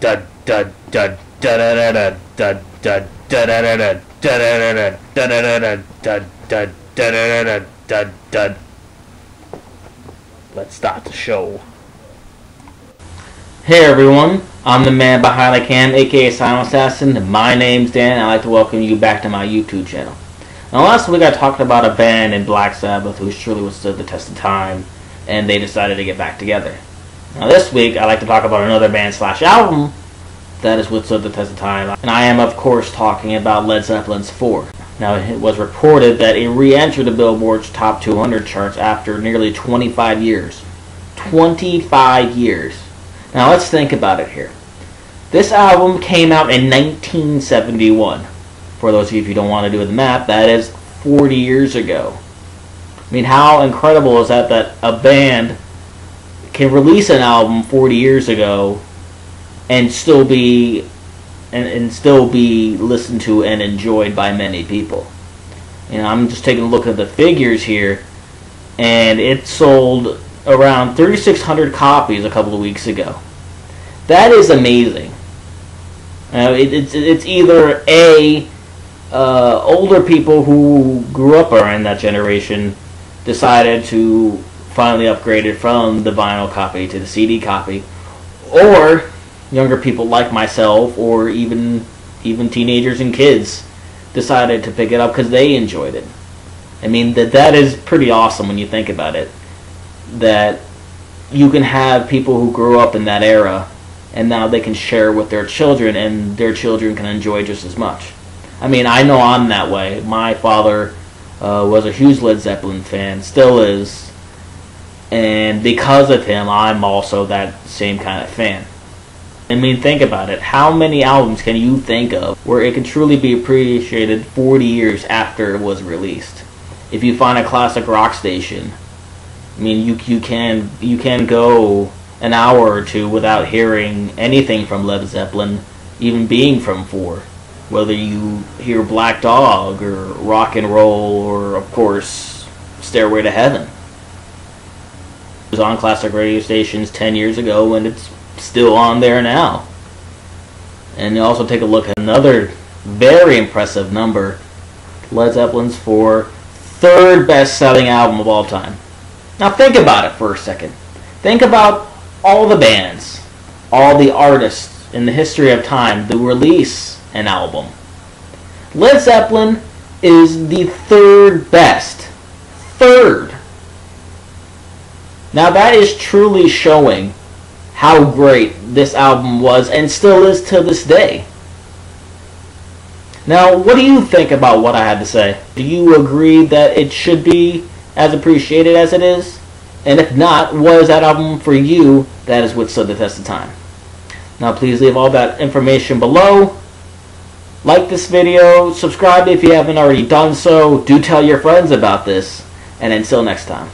Let's start the show. Hey everyone, I'm the man behind the cam, aka Silent Assassin. My name's Dan, and I'd like to welcome you back to my YouTube channel. Now last week I talked about a band in Black Sabbath who surely withstood the test of time, and they decided to get back together. Now this week I'd like to talk about another band / album that has withstood the test of time, and I am of course talking about Led Zeppelin's IV. Now it was reported that it re-entered the Billboard's top 200 charts after nearly 25 years. 25 years. Now let's think about it here. This album came out in 1971. For those of you who don't want to do the math, that is 40 years ago. I mean, how incredible is that a band can release an album 40 years ago and still be listened to and enjoyed by many people. You know, I'm just taking a look at the figures here, and it sold around 3,600 copies a couple of weeks ago. That is amazing. It's either older people who grew up around that generation decided to finally upgrade it from the vinyl copy to the CD copy, or younger people like myself, or even teenagers and kids decided to pick it up because they enjoyed it. I mean, that is pretty awesome when you think about it, that you can have people who grew up in that era and now they can share with their children, and their children can enjoy just as much. I mean, I know I'm that way. My father was a huge Led Zeppelin fan, still is, and because of him, I'm also that same kind of fan. I mean, think about it. How many albums can you think of where it can truly be appreciated 40 years after it was released? If you find a classic rock station, I mean, you can go an hour or two without hearing anything from Led Zeppelin, even being from IV. Whether you hear Black Dog or Rock and Roll or, of course, Stairway to Heaven. It was on classic radio stations 10 years ago, and it's still on there now. And you also take a look at another very impressive number, Led Zeppelin's IV, third best-selling album of all time. Now think about it for a second. Think about all the bands, all the artists in the history of time that release an album. Led Zeppelin is the third best. Third. Now that is truly showing how great this album was and still is to this day. Now, what do you think about what I had to say? Do you agree that it should be as appreciated as it is? And if not, what is that album for you that has withstood the test of time? Now please leave all that information below. Like this video, subscribe if you haven't already done so, do tell your friends about this, and until next time.